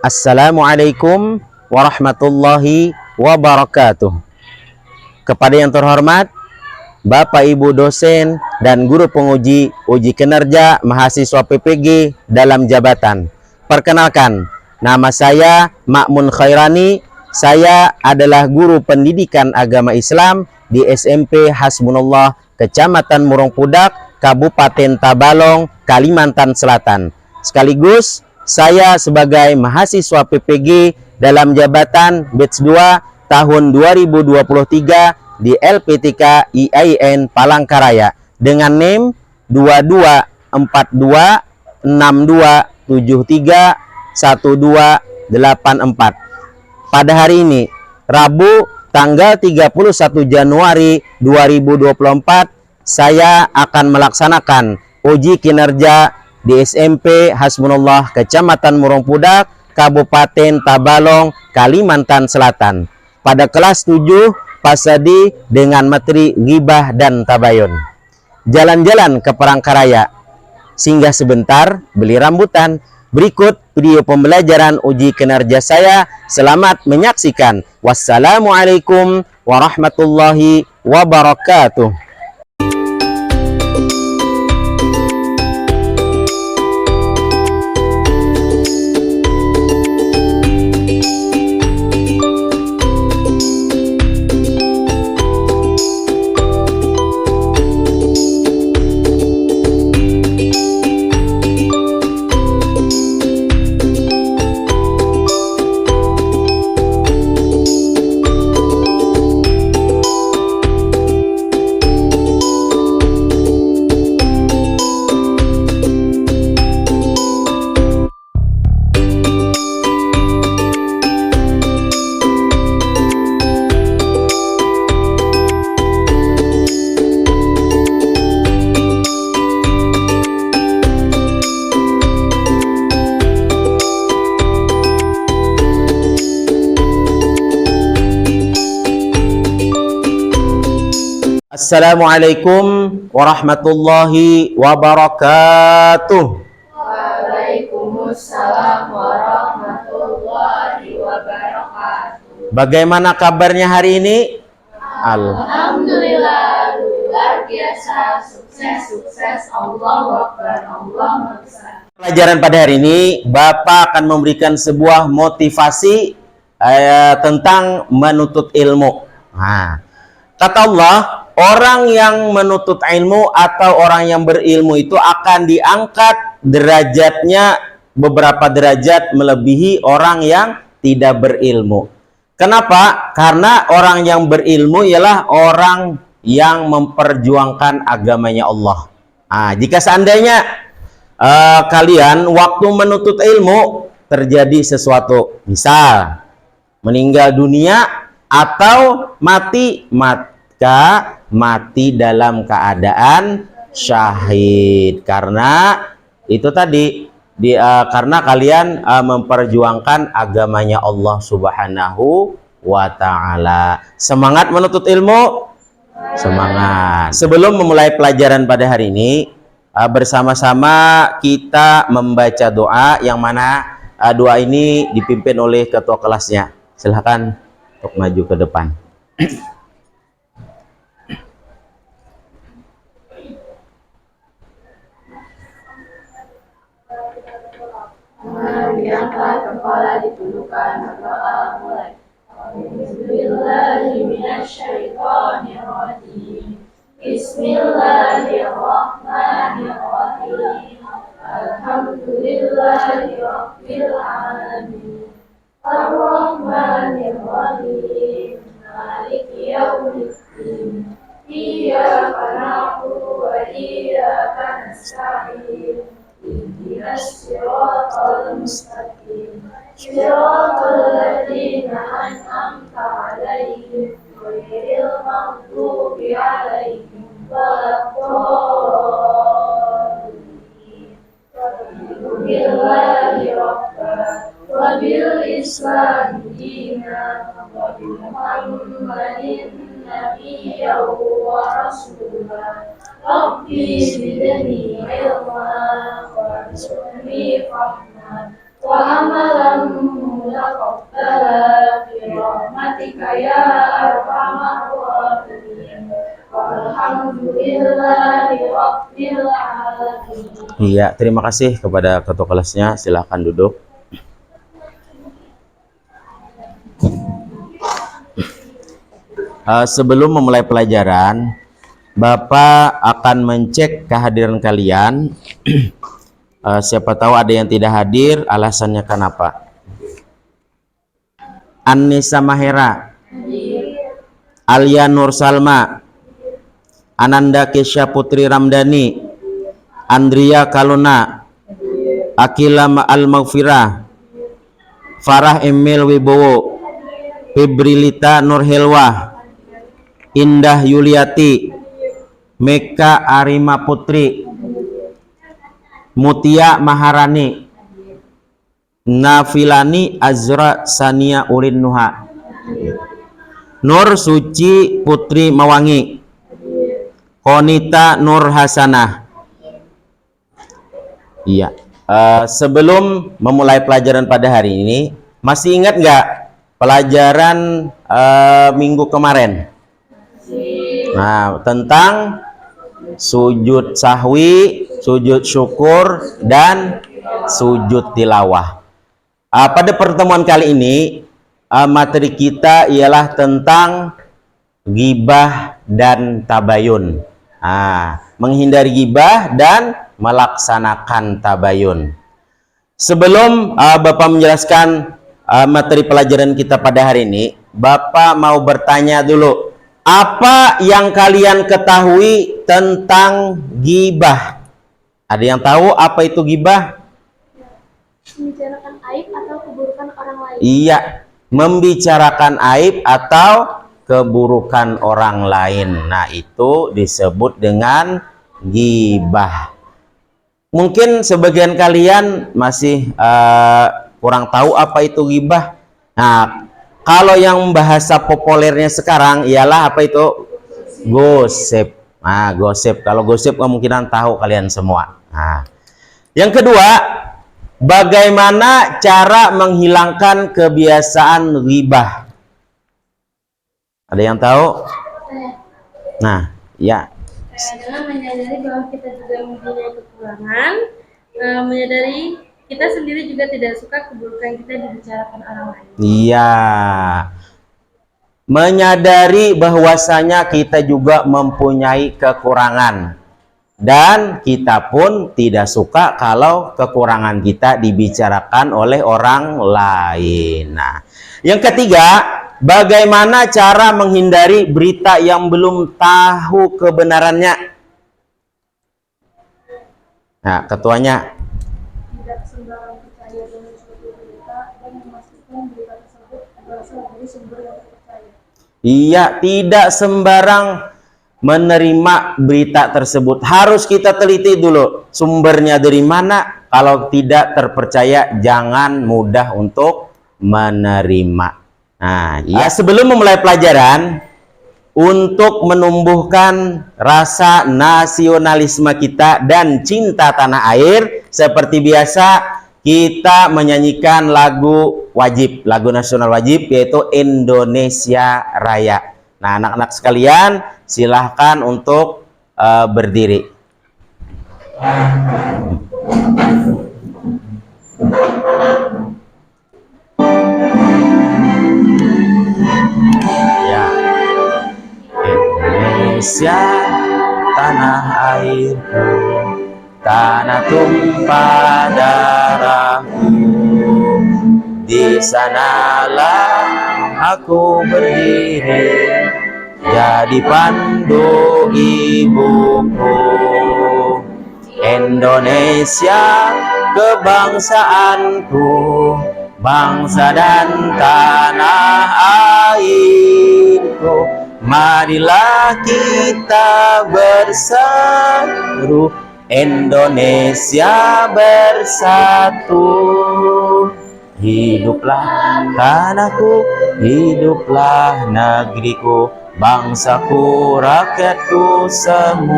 Assalamualaikum warahmatullahi wabarakatuh. Kepada yang terhormat Bapak Ibu dosen dan guru penguji uji kinerja mahasiswa PPG dalam jabatan. Perkenalkan, nama saya Ma'mun Khairani. Saya adalah guru pendidikan agama Islam di SMP Hasbunallah, Kecamatan Murung Pudak, Kabupaten Tabalong, Kalimantan Selatan. Sekaligus saya sebagai mahasiswa PPG dalam jabatan batch 2 tahun 2023 di LPTK IAIN Palangkaraya dengan NIM 224262731284. Pada hari ini, Rabu tanggal 31 Januari 2024, saya akan melaksanakan uji kinerja di SMP Hasbunallah Kecamatan Murung Pudak, Kabupaten Tabalong, Kalimantan Selatan pada kelas 7 Pasadi dengan materi ghibah dan tabayun. Jalan-jalan ke Palangkaraya, singgah sebentar beli rambutan. Berikut video pembelajaran uji kinerja saya. Selamat menyaksikan. Wassalamualaikum warahmatullahi wabarakatuh. Assalamualaikum warahmatullahi wabarakatuh. Waalaikumsalam warahmatullahi wabarakatuh. Bagaimana kabarnya hari ini? Alhamdulillah, luar biasa, sukses. Allahu Akbar, Allahu Akbar. Pelajaran pada hari ini, Bapak akan memberikan sebuah motivasi tentang menuntut ilmu. Kata Allah, orang yang menuntut ilmu atau orang yang berilmu itu akan diangkat derajatnya beberapa derajat melebihi orang yang tidak berilmu. Kenapa? Karena orang yang berilmu ialah orang yang memperjuangkan agamanya Allah. Jika seandainya kalian waktu menuntut ilmu terjadi sesuatu, misal meninggal dunia atau mati, maka mati dalam keadaan syahid, karena itu tadi karena kalian memperjuangkan agamanya Allah Subhanahu wa ta'ala. Semangat menuntut ilmu, semangat. Sebelum memulai pelajaran pada hari ini, bersama-sama kita membaca doa, yang mana doa ini dipimpin oleh ketua kelasnya. Silahkan untuk maju ke depan. Diangkat kepala, ditundukkan, berdoa mulai. Bismillahirrahmanirrahim. Bismillahirrahmanirrahim. Alhamdulillahirabbil alamin. Ar-Rahmanir-Rahim. Maliki yaumiddin. Iyyaka na'budu wa iyyaka nasta'in. Ihdinas siratal mustaqim. Siratal ladzina an'amta 'alaihim ghairil maghdubi 'alaihim waladdallin. Billahi rabban wa bil islam dinan wa bi Muhammadin nabiyyan wa rasulan. Rabbi zidni ilma warzuqni fahman wa amalan متقبلا برحمتك يا أرحم الراحمين والحمد لله رب العالمين. Iya, terima kasih kepada ketua kelasnya. Silahkan duduk. Sebelum memulai pelajaran, Bapak akan mengecek kehadiran kalian. Siapa tahu ada yang tidak hadir, alasannya kenapa? Annisa Mahera, Alia Nur Salma, Ananda Kesha Putri Ramdhani, Andria Kaluna, Akila Al-Maghfirah, Farah Emil Wibowo, Febrilita Nurhelwah, Indah Yuliati, Meka Arima Putri, Mutia Maharani, Nafilani Azra Sania Urin Nuha, Nur Suci Putri Mawangi, Konita Nur Hasanah. Iya. Sebelum memulai pelajaran pada hari ini, masih ingat nggak pelajaran minggu kemarin? Nah, tentang sujud sahwi, sujud syukur, dan sujud tilawah. Pada pertemuan kali ini, materi kita ialah tentang ghibah dan tabayun. Menghindari ghibah dan melaksanakan tabayun. Sebelum Bapak menjelaskan materi pelajaran kita pada hari ini, Bapak mau bertanya dulu, apa yang kalian ketahui tentang ghibah? Ada yang tahu apa itu ghibah? Membicarakan aib atau keburukan orang lain. Iya, membicarakan aib atau keburukan orang lain. Nah, itu disebut dengan ghibah. Mungkin sebagian kalian masih kurang tahu apa itu ghibah. Nah, kalau yang bahasa populernya sekarang ialah apa itu? Gosip. Nah, gosip. Kalau gosip kemungkinan tahu kalian semua. Nah, yang kedua, bagaimana cara menghilangkan kebiasaan ghibah? Ada yang tahu? Nah, ya. Dengan menyadari bahwa kita juga mempunyai kekurangan, menyadari kita sendiri juga tidak suka keburukan kita dibicarakan orang lain. Iya. Menyadari bahwasanya kita juga mempunyai kekurangan. Dan kita pun tidak suka kalau kekurangan kita dibicarakan oleh orang lain. Nah, yang ketiga, bagaimana cara menghindari berita yang belum tahu kebenarannya? Nah, ketuanya. Tidak sembarang percaya dengan suatu berita dan memastikan berita tersebut berasal dari sumber yang terpercaya. Iya, tidak sembarang menerima berita tersebut. Harus kita teliti dulu sumbernya dari mana. Kalau tidak terpercaya, jangan mudah untuk menerima. Nah, ya, sebelum memulai pelajaran, untuk menumbuhkan rasa nasionalisme kita dan cinta tanah air, seperti biasa kita menyanyikan lagu wajib, lagu nasional wajib, yaitu Indonesia Raya. Nah, anak-anak sekalian, silahkan untuk berdiri. Ya. Indonesia, tanah airku, tanah tumpah darahku, di sanalah aku berdiri, jadi pandu ibuku. Indonesia, kebangsaanku, bangsa dan tanah airku. Marilah kita bersatu, Indonesia bersatu. Hiduplah tanahku, hiduplah negeriku, bangsaku, rakyatku semuanya.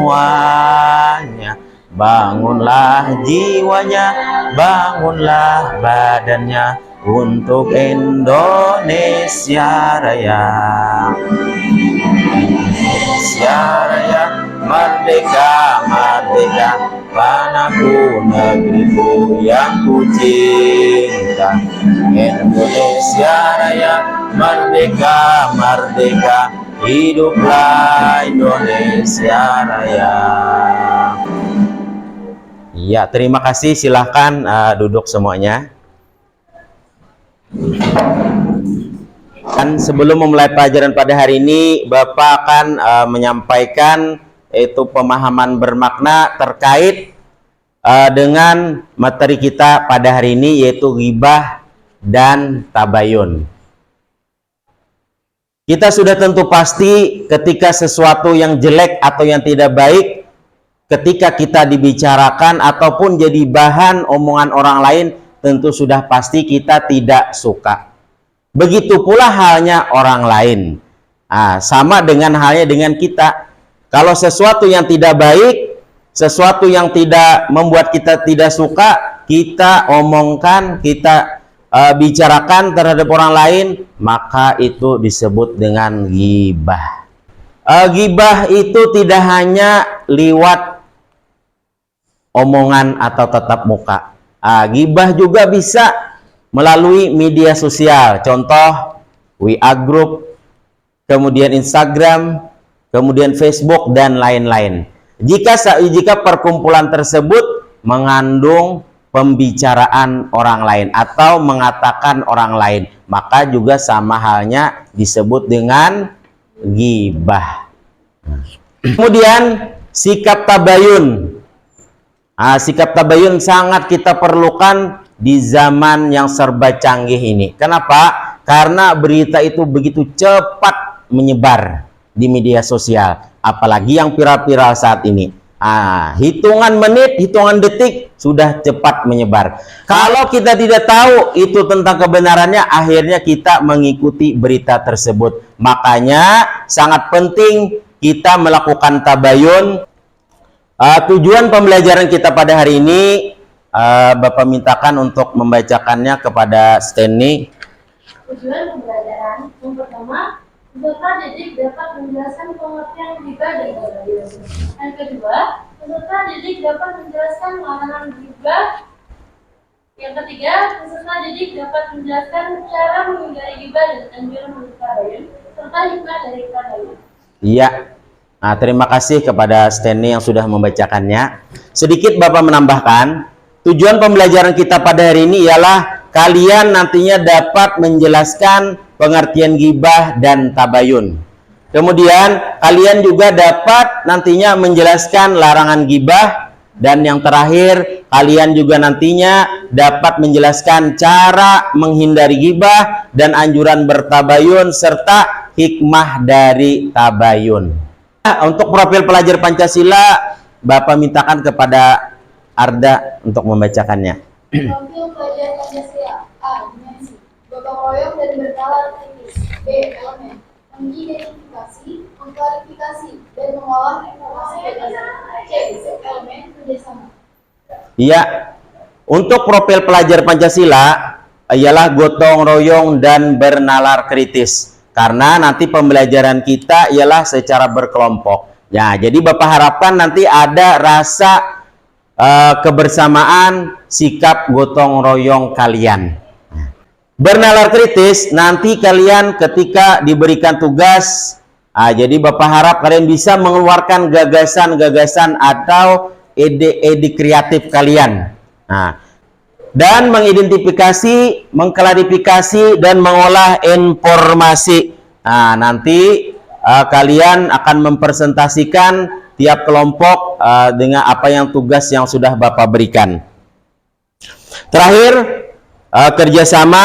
Bangunlah jiwanya, bangunlah badannya, untuk Indonesia Raya. Indonesia Raya, merdeka, merdeka, tanahku, negeriku yang ku cinta. Indonesia Raya, merdeka, merdeka, hiduplah Indonesia Raya. Ya, terima kasih. Silahkan duduk semuanya. Dan sebelum memulai pelajaran pada hari ini, Bapak akan menyampaikan yaitu pemahaman bermakna terkait dengan materi kita pada hari ini, yaitu ghibah dan tabayun. Kita sudah tentu pasti ketika sesuatu yang jelek atau yang tidak baik, ketika kita dibicarakan ataupun jadi bahan omongan orang lain, tentu sudah pasti kita tidak suka. Begitu pula halnya orang lain. Sama dengan halnya dengan kita. Kalau sesuatu yang tidak baik, sesuatu yang tidak membuat kita tidak suka, kita omongkan, kita bicarakan terhadap orang lain, maka itu disebut dengan ghibah. Ghibah itu tidak hanya lewat omongan atau tatap muka. Ghibah juga bisa melalui media sosial, contoh WA Group, kemudian Instagram, kemudian Facebook, dan lain-lain. Jika perkumpulan tersebut mengandung pembicaraan orang lain atau mengatakan orang lain, maka juga sama halnya disebut dengan ghibah. Kemudian sikap tabayun. Sikap tabayun sangat kita perlukan di zaman yang serba canggih ini. Kenapa? Karena berita itu begitu cepat menyebar di media sosial, apalagi yang viral-viral saat ini. Hitungan menit, hitungan detik sudah cepat menyebar. Kalau kita tidak tahu itu tentang kebenarannya, akhirnya kita mengikuti berita tersebut. Makanya sangat penting kita melakukan tabayun. Tujuan pembelajaran kita pada hari ini, Bapak mintakan untuk membacakannya kepada Stanley. Tujuan pembelajaran yang pertama, peserta didik dapat menjelaskan pengertian ghibah dan tabayun. Yang kedua, peserta didik dapat menjelaskan larangan ghibah. Yang ketiga, peserta didik dapat menjelaskan cara menghindari ghibah dan anjuran untuk tabayun serta hikmah dari tabayun. Iya. Terima kasih kepada Stanley yang sudah membacakannya. Sedikit Bapak menambahkan, tujuan pembelajaran kita pada hari ini ialah kalian nantinya dapat menjelaskan pengertian ghibah dan tabayun. Kemudian kalian juga dapat nantinya menjelaskan larangan ghibah, dan yang terakhir kalian juga nantinya dapat menjelaskan cara menghindari ghibah dan anjuran bertabayun serta hikmah dari tabayun. Untuk profil pelajar Pancasila, Bapak mintakan kepada Arda untuk membacakannya. Profil pelajar Pancasila. A. Dimensi. Gotong royong dan bernalar kritis. B. Elemen. Mengidentifikasi, mengklarifikasi, dan mengolah informasi berdasar. C. Elemen kerjasama. Iya. Untuk profil pelajar Pancasila ialah gotong royong dan bernalar kritis. Karena nanti pembelajaran kita ialah secara berkelompok. Ya, jadi Bapak harapkan nanti ada rasa kebersamaan, sikap gotong royong kalian. Bernalar kritis, nanti kalian ketika diberikan tugas, jadi Bapak harap kalian bisa mengeluarkan gagasan-gagasan atau ide-ide kreatif kalian. Dan mengidentifikasi, mengklarifikasi, dan mengolah informasi. Nanti kalian akan mempresentasikan tiap kelompok dengan apa yang tugas yang sudah Bapak berikan. Terakhir, kerjasama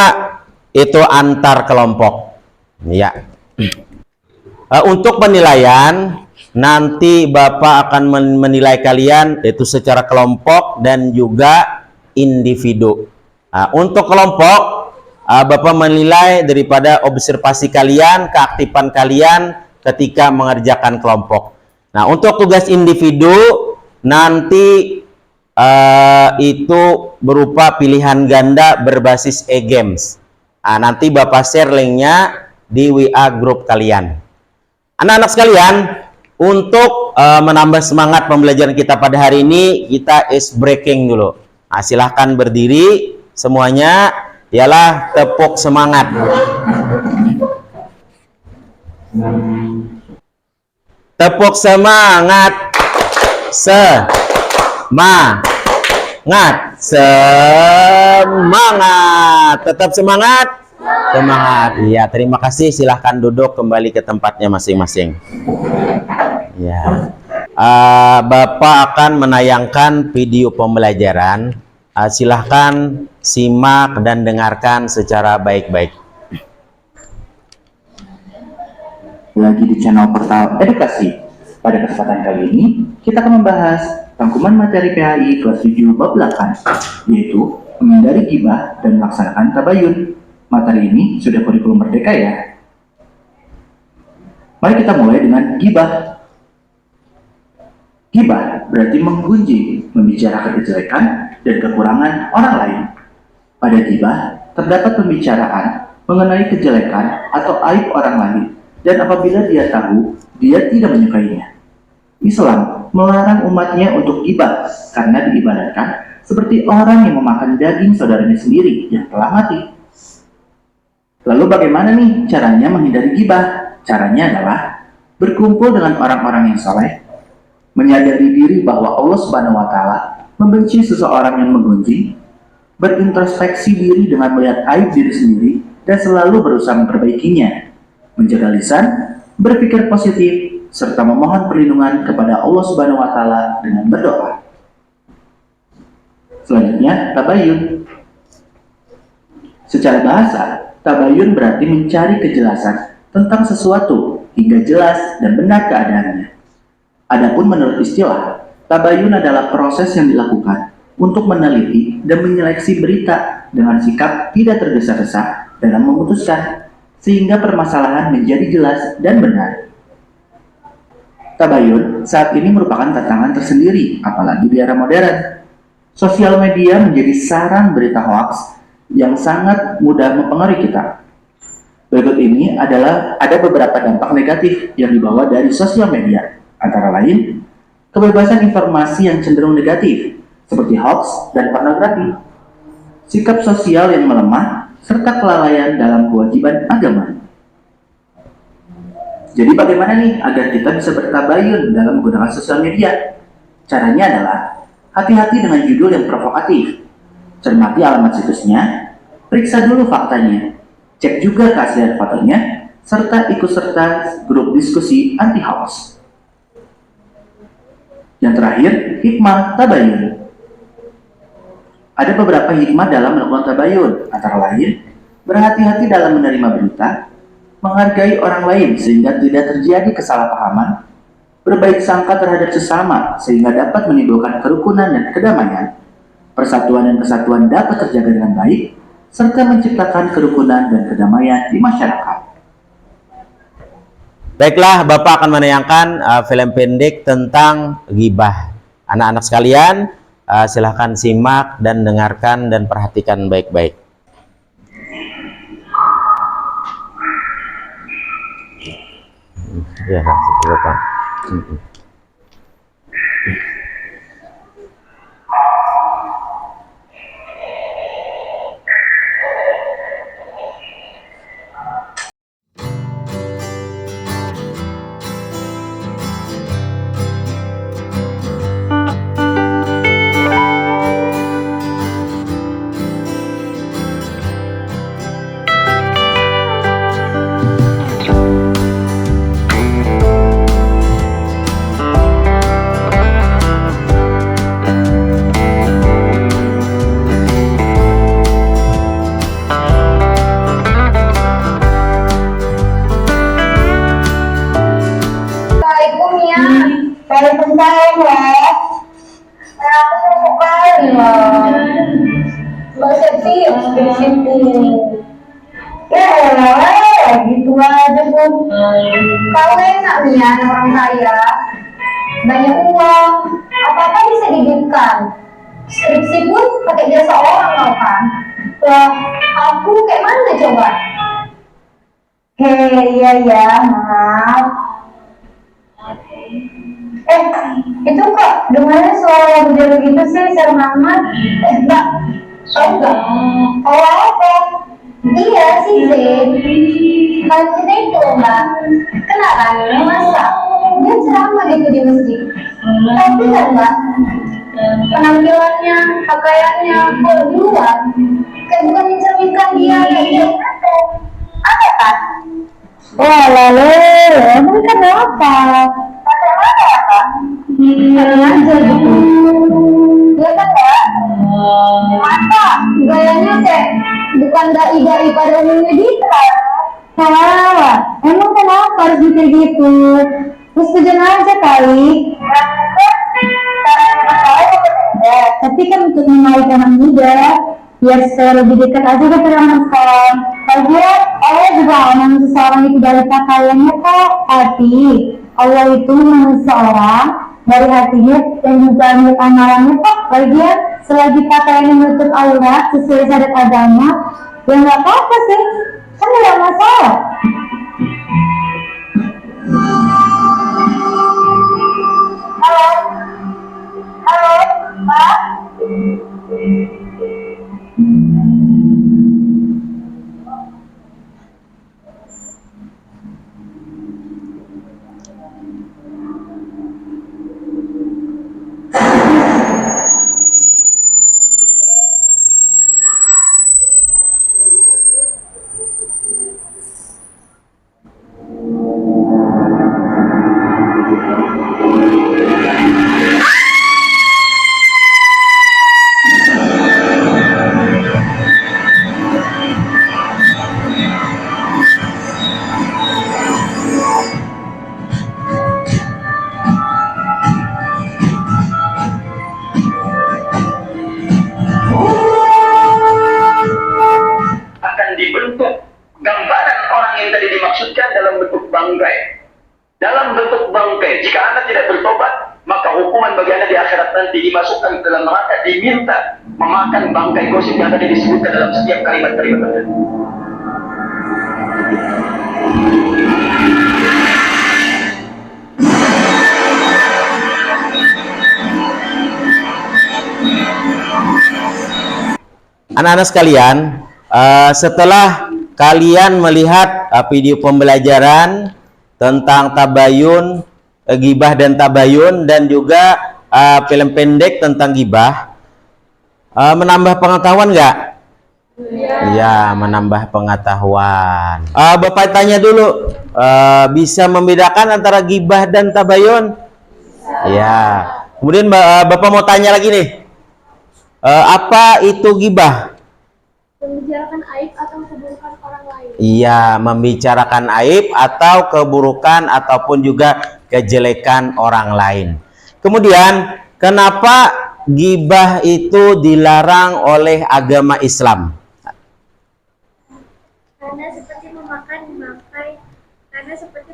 itu antar kelompok. Ya. Untuk penilaian, nanti Bapak akan menilai kalian itu secara kelompok dan juga individu. Untuk kelompok, Bapak menilai daripada observasi kalian, keaktifan kalian ketika mengerjakan kelompok. Untuk tugas individu, nanti itu berupa pilihan ganda berbasis e-games. Nanti Bapak share linknya di WA grup kalian. Anak-anak sekalian, untuk menambah semangat pembelajaran kita pada hari ini, kita ice breaking dulu. Silahkan berdiri semuanya, ialah tepuk semangat. Tepuk semangat. Semangat. Tetap semangat. Semangat. Iya, terima kasih. Silahkan duduk kembali ke tempatnya masing-masing. Ya. Bapak akan menayangkan video pembelajaran. Silahkan simak dan dengarkan secara baik-baik. Lagi di channel Portal Edukasi. Pada kesempatan kali ini, kita akan membahas rangkuman materi PHI kelas 7 bab 8, yaitu menghindari ghibah dan melaksanakan tabayun. Materi ini sudah kurikulum merdeka ya. Mari kita mulai dengan ghibah. Ghibah berarti menggunjing, membicarakan kejelekan dan kekurangan orang lain. Pada ghibah terdapat pembicaraan mengenai kejelekan atau aib orang lain, dan apabila dia tahu, dia tidak menyukainya. Islam melarang umatnya untuk ghibah karena diibaratkan seperti orang yang memakan daging saudaranya sendiri yang telah mati. Lalu bagaimana nih caranya menghindari ghibah? Caranya adalah berkumpul dengan orang-orang yang saleh, menyadari diri bahwa Allah Subhanahu wa Ta'ala membenci seseorang yang menggunjing, berintrospeksi diri dengan melihat aib diri sendiri dan selalu berusaha memperbaikinya, menjaga lisan, berpikir positif, serta memohon perlindungan kepada Allah Subhanahu wa Ta'ala dengan berdoa. Selanjutnya, tabayun. Secara bahasa, tabayun berarti mencari kejelasan tentang sesuatu hingga jelas dan benar keadaannya. Adapun menurut istilah, tabayun adalah proses yang dilakukan untuk meneliti dan menyeleksi berita dengan sikap tidak tergesa-gesa dalam memutuskan, sehingga permasalahan menjadi jelas dan benar. Tabayun saat ini merupakan tantangan tersendiri, apalagi di era modern. Sosial media menjadi sarang berita hoaks yang sangat mudah mempengaruhi kita. Berikut ini adalah ada beberapa dampak negatif yang dibawa dari sosial media, antara lain kebebasan informasi yang cenderung negatif, seperti hoaks dan pornografi, sikap sosial yang melemah, serta kelalaian dalam kewajiban agama. Jadi bagaimana nih agar kita bisa bertabayun dalam menggunakan sosial media? Caranya adalah hati-hati dengan judul yang provokatif, cermati alamat situsnya, periksa dulu faktanya, cek juga keaslian fotonya, serta ikut serta grup diskusi anti hoax. Yang terakhir, hikmah tabayun. Ada beberapa hikmah dalam melakukan tabayun, antara lain berhati-hati dalam menerima berita, menghargai orang lain sehingga tidak terjadi kesalahpahaman, berbaik sangka terhadap sesama sehingga dapat menimbulkan kerukunan dan kedamaian, persatuan dan kesatuan dapat terjaga dengan baik, serta menciptakan kerukunan dan kedamaian di masyarakat. Baiklah, Bapak akan menayangkan film pendek tentang ghibah. Anak-anak sekalian, silahkan simak dan dengarkan dan perhatikan baik-baik. Ya, Bapak. Assalamualaikum ya. Waalaikumsalam ya. Aku mau kali loh. Gak serius di sini. Ya elah, gitu aja Bu. Kau enak nih ya, orang kaya. Banyak uang, apa-apa bisa didikan. Skripsi pun pakai jasa orang tau kan. Lah, aku kayak mana coba? Iya ya, maaf. Itu kok dengarnya suara lagu gitu sih, serem amat. Mbak, tahu nggak? Tahu apa? Iya sih, Zen. Kalau kita itu, Mbak, kenalan, masa? Dia ceramah gitu di masjid. Tapi kan, Mbak, penampilannya, pakaiannya, kalau di luar, kayak bukan mencerminkan dia kayak gitu. Apa kan? Wah, lalu, emang kenapa? Bagaimana ya, Pak? Karena aja gitu. Dia kan, Pak? Masa? Gayanya kayak bukan dai-dai pada umumnya gitu, Pak. Salah, emang kenapa harus mikir gitu? Terus tujuan aja kali. Tapi kan untuk menarik anak muda, biar lebih dekat aja ke anak sekarang. Lagian Allah juga memang seseorang itu dari pakaiannya kok, tapi Allah itu memang seseorang dari hatinya dan juga menurut amalannya kok. Lagian selagi pakaiannya menutup aurat sesuai syariat agama, ya nggak apa-apa sih, kan nggak masalah. Halo, halo, Pak. Akan dibentuk gambaran orang yang tadi dimaksudkan dalam bentuk bangkai. Dalam bentuk bangkai, jika Anda tidak bertobat, maka hukuman bagi Anda di akhirat nanti dimasukkan ke dalam neraka, diminta memakan bangkai gosip yang tadi disebutkan dalam setiap kalimat-kalimat Anda. Anak-anak sekalian, setelah kalian melihat video pembelajaran tentang tabayun, gibah dan tabayun, dan juga film pendek tentang gibah, menambah pengetahuan nggak? Ya, menambah pengetahuan. Bapak tanya dulu, bisa membedakan antara gibah dan tabayun? Ya. Kemudian Bapak mau tanya lagi nih, apa itu gibah? Membicarakan aib atau keburukan orang lain. Iya, membicarakan aib atau keburukan ataupun juga kejelekan orang lain. Kemudian, kenapa gibah itu dilarang oleh agama Islam? Karena seperti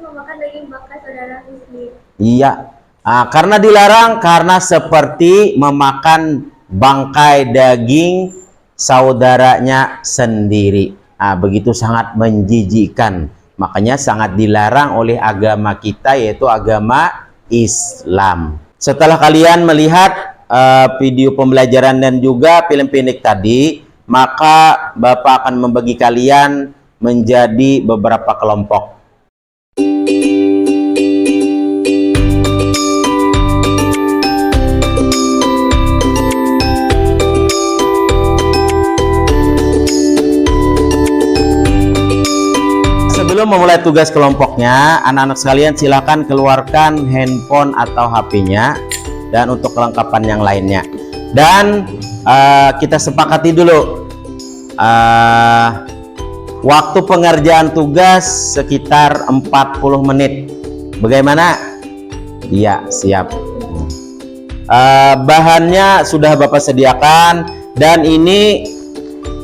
memakan daging bangkai saudara muslim. Iya, karena dilarang karena seperti memakan bangkai daging saudaranya sendiri. Begitu sangat menjijikkan. Makanya sangat dilarang oleh agama kita, yaitu agama Islam. Setelah kalian melihat video pembelajaran dan juga film pendek tadi, maka Bapak akan membagi kalian menjadi beberapa kelompok. Sebelum memulai tugas kelompoknya, anak-anak sekalian silakan keluarkan handphone atau HP-nya dan untuk kelengkapan yang lainnya. Dan kita sepakati dulu waktu pengerjaan tugas sekitar 40 menit. Bagaimana? Iya, siap. Bahannya sudah Bapak sediakan dan ini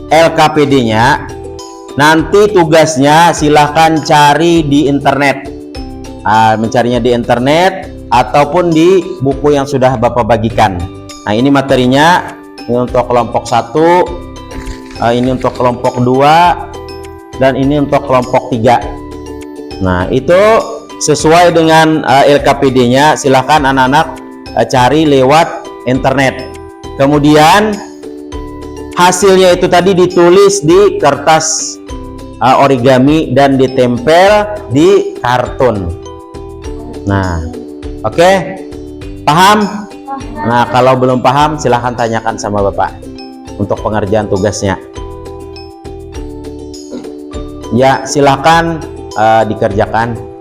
LKPD-nya. Nanti tugasnya silahkan cari di internet, mencarinya di internet ataupun di buku yang sudah Bapak bagikan. Nah, ini materinya ini untuk kelompok 1, ini untuk kelompok 2, dan ini untuk kelompok 3. Nah, itu sesuai dengan LKPD-nya. Silahkan anak-anak cari lewat internet. Kemudian hasilnya itu tadi ditulis di kertas origami dan ditempel di kartun. Nah, oke, paham? Nah, kalau belum paham silahkan tanyakan sama Bapak untuk pengerjaan tugasnya. Ya, silahkan dikerjakan.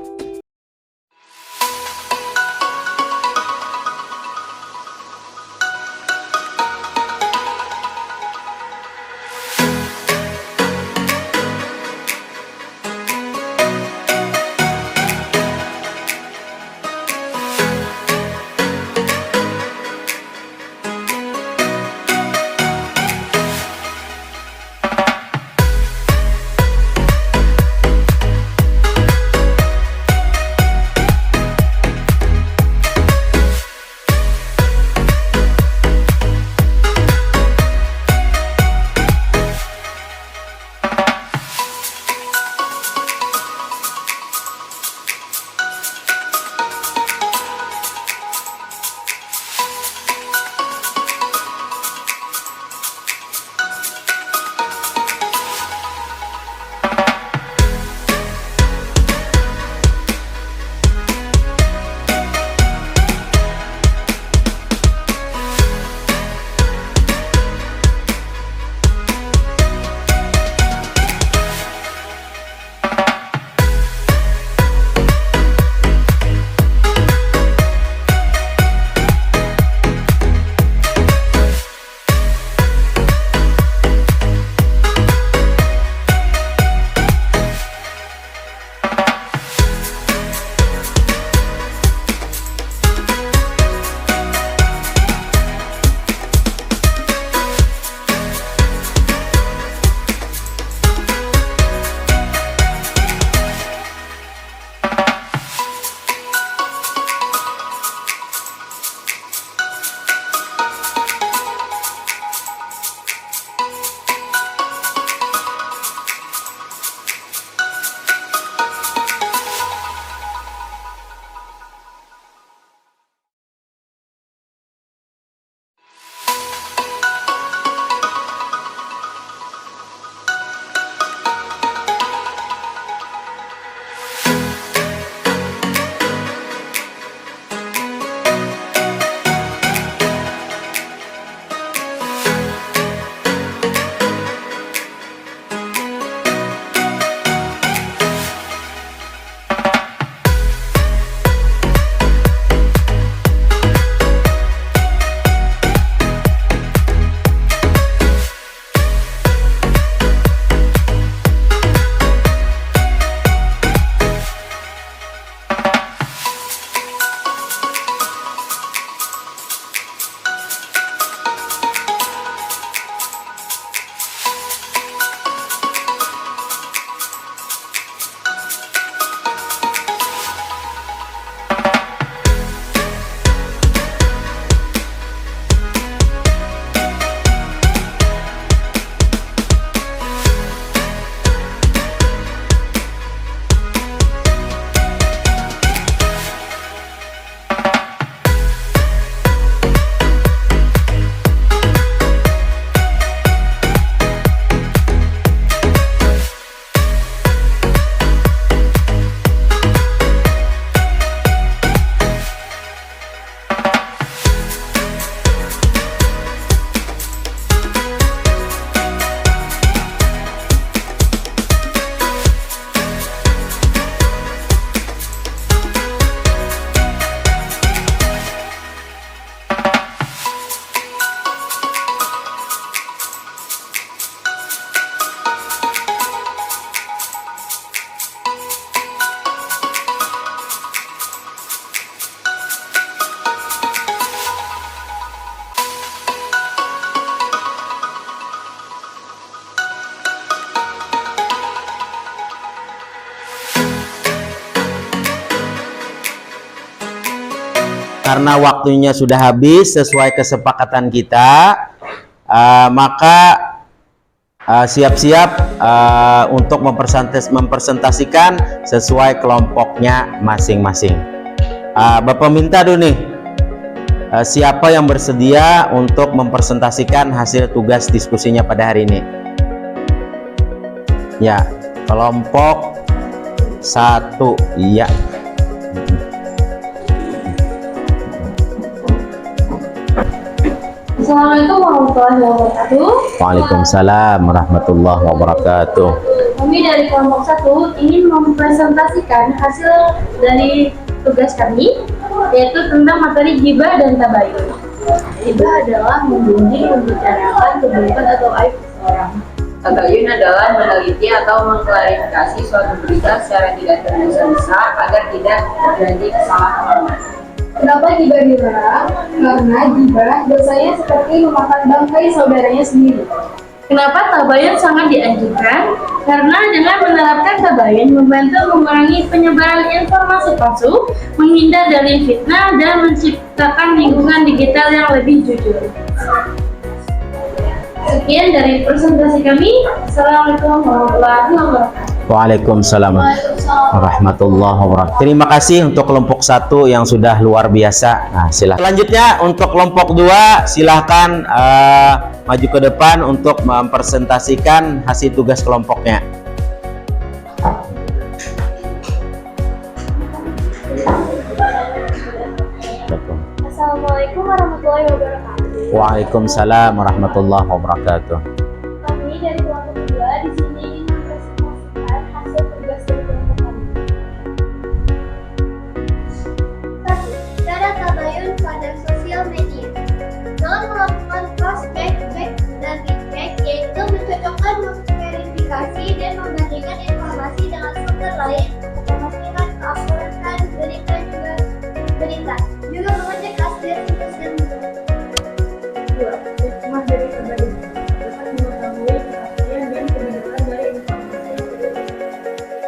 Karena waktunya sudah habis sesuai kesepakatan kita, maka siap-siap untuk mempresentasikan sesuai kelompoknya masing-masing. Bapak minta dulu nih, siapa yang bersedia untuk mempresentasikan hasil tugas diskusinya pada hari ini? Ya, kelompok 1, iya. Assalamualaikum warahmatullahi wabarakatuh. Waalaikumsalam warahmatullahi wabarakatuh. Kami dari kelompok 1 ingin mempresentasikan hasil dari tugas kami, yaitu tentang materi ghibah dan tabayun. Ghibah adalah menggunjing, membicarakan keburukan atau aib seseorang. Tabayun adalah meneliti atau mengklarifikasi suatu berita secara tidak tergesa-gesa agar tidak terjadi kesalahan. Kenapa gibah dilarang? Karena gibah dosanya seperti memakan bangkai saudaranya sendiri. Kenapa tabayun sangat dianjurkan? Karena dengan menerapkan tabayun membantu mengurangi penyebaran informasi palsu, menghindar dari fitnah, dan menciptakan lingkungan digital yang lebih jujur. Sekian dari presentasi kami. Assalamualaikum warahmatullahi wabarakatuh. Waalaikumsalam warahmatullahi wabarakatuh. Terima kasih untuk kelompok 1 yang sudah luar biasa. Nah, silahkan. Selanjutnya untuk kelompok 2, silahkan maju ke depan untuk mempresentasikan hasil tugas kelompoknya. Assalamualaikum warahmatullahi wabarakatuh. Waalaikumsalam warahmatullahi wabarakatuh. Kami dari kelompok 2 di sini ingin mempresentasikan hasil tugas dari kelompok kami. 1. Cara tabayun pada sosial media. Dalam melakukan cross check dan recheck, yaitu mencocokkan, memverifikasi, dan membandingkan informasi dengan sumber lain untuk memastikan keakuratan berita juga mengecek asli situs dan 2. Hikmah dari tabayun dapat mengetahui kepastian dan kebenaran dari informasi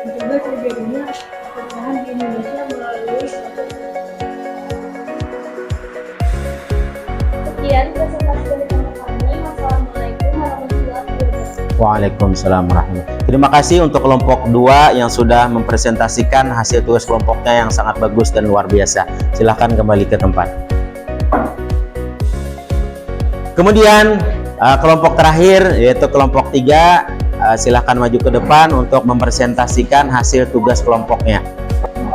mencegah terjadinya perpecahan di Indonesia melalui sekian presentasi dari kelompok kami. Wassalamualaikum warahmatullahi wabarakatuh. Waalaikumsalam warahmatullahi. Terima kasih untuk kelompok 2 yang sudah mempresentasikan hasil tugas kelompoknya yang sangat bagus dan luar biasa. Silahkan kembali ke tempat. Kemudian kelompok terakhir yaitu kelompok 3, silahkan maju ke depan untuk mempresentasikan hasil tugas kelompoknya.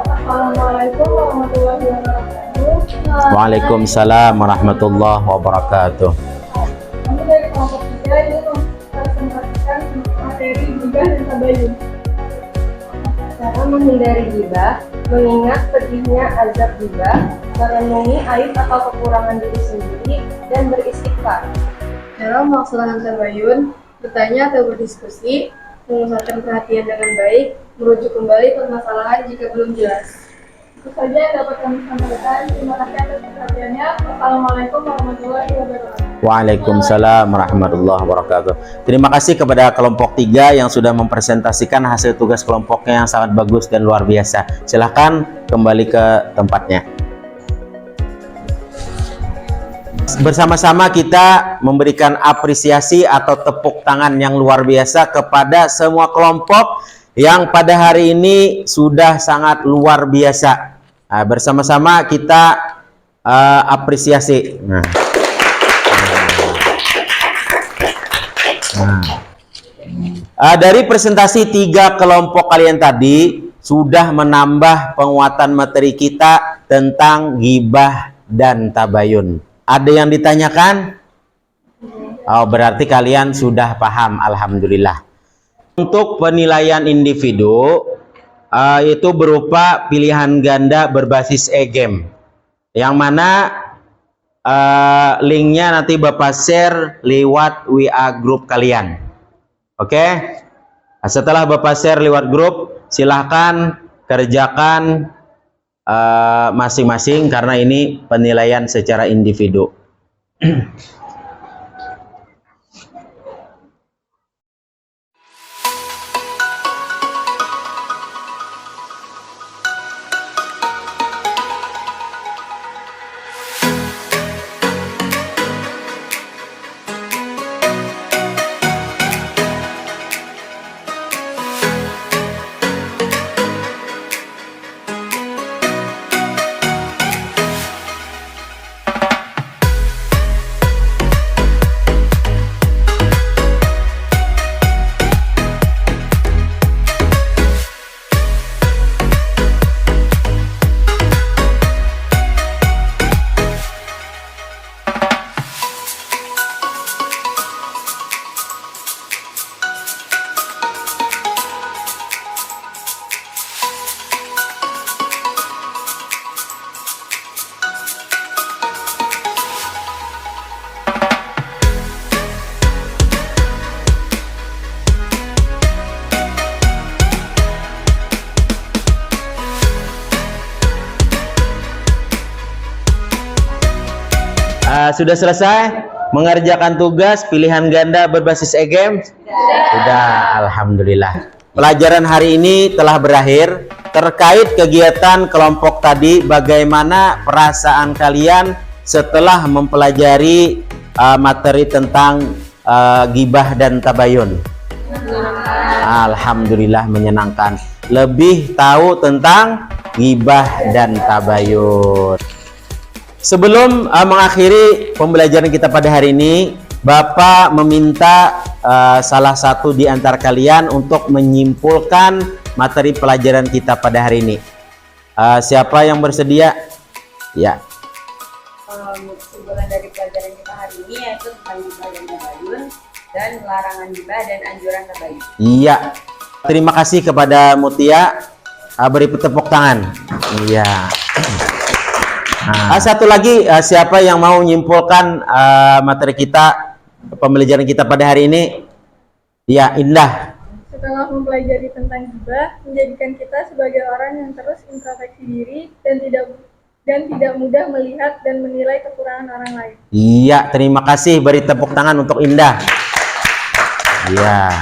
Assalamualaikum warahmatullahi wabarakatuh. Waalaikumsalam warahmatullahi wabarakatuh. Kami dari kelompok 3 ini mempresentasikan materi ghibah dan tabayun. Cara menghindari ghibah, mengingat pedihnya azab ghibah, merenungi aib atau kekurangan diri sendiri, dan beristighfar. Dalam melaksanakan tabayun, bertanya atau berdiskusi, memusatkan perhatian dengan baik, merujuk kembali permasalahan jika belum jelas. Itu saja yang dapat kami sampaikan. Terima kasih atas perhatiannya. Wassalamualaikum warahmatullahi wabarakatuh. Waalaikumsalam warahmatullahi wabarakatuh. Terima kasih kepada kelompok 3 yang sudah mempresentasikan hasil tugas kelompoknya yang sangat bagus dan luar biasa. Silahkan kembali ke tempatnya. Bersama-sama kita memberikan apresiasi atau tepuk tangan yang luar biasa kepada semua kelompok yang pada hari ini sudah sangat luar biasa. Nah, bersama-sama kita apresiasi. Dari presentasi 3 kelompok kalian tadi sudah menambah penguatan materi kita tentang ghibah dan tabayun. Ada yang ditanyakan? Oh, berarti kalian sudah paham, alhamdulillah. Untuk penilaian individu itu berupa pilihan ganda berbasis e-game, yang mana linknya nanti Bapak share lewat WA grup kalian. Oke? Setelah Bapak share lewat grup, silahkan kerjakan masing-masing karena ini penilaian secara individu. Sudah selesai mengerjakan tugas pilihan ganda berbasis e-game? Sudah, alhamdulillah. Pelajaran hari ini telah berakhir. Terkait kegiatan kelompok tadi, bagaimana perasaan kalian setelah mempelajari materi tentang gibah dan tabayun? Alhamdulillah menyenangkan. Lebih tahu tentang gibah dan tabayun. Sebelum mengakhiri pembelajaran kita pada hari ini, Bapak meminta salah satu di antara kalian untuk menyimpulkan materi pelajaran kita pada hari ini. Siapa yang bersedia? Ya. Kesimpulan dari pelajaran kita hari ini yaitu tentang gibah dan tabayun dan larangan gibah dan anjuran tabayun. Iya. Terima kasih kepada Mutia. Beri tepuk tangan. Iya. Satu lagi, siapa yang mau menyimpulkan materi kita, pembelajaran kita pada hari ini? Ya, Indah. Setelah mempelajari tentang gibah, menjadikan kita sebagai orang yang terus introspeksi diri dan tidak mudah melihat dan menilai kekurangan orang lain. Iya, terima kasih. Beri tepuk tangan untuk Indah. Iya.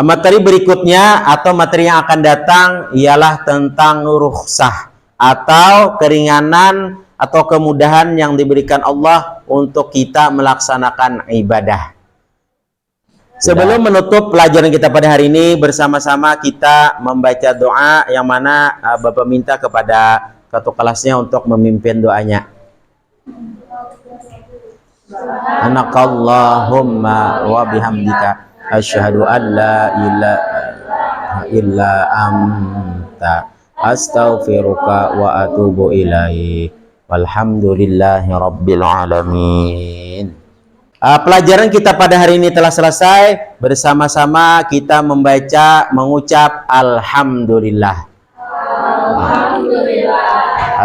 Materi berikutnya atau materi yang akan datang ialah tentang rukhsah atau keringanan atau kemudahan yang diberikan Allah untuk kita melaksanakan ibadah. Sebelum menutup pelajaran kita pada hari ini, bersama-sama kita membaca doa yang mana Bapak minta kepada ketua kelasnya untuk memimpin doanya. Anakallahumma wa bihamdika asyhadu an la ilaha illa anta astaghfiruka wa atubu ilaik. Walhamdulillahi rabbil alamin. Pelajaran kita pada hari ini telah selesai. Bersama-sama kita mengucap alhamdulillah.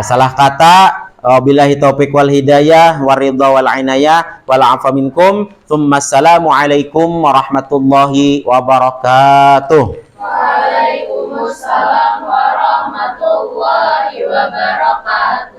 Salah kata, wabillahi taufiq wal hidayah waridha wal inayah wal afa minkum. Assalamu alaikum warahmatullahi wabarakatuh. Waalaikumsalam warahmatullahi wabarakatuh.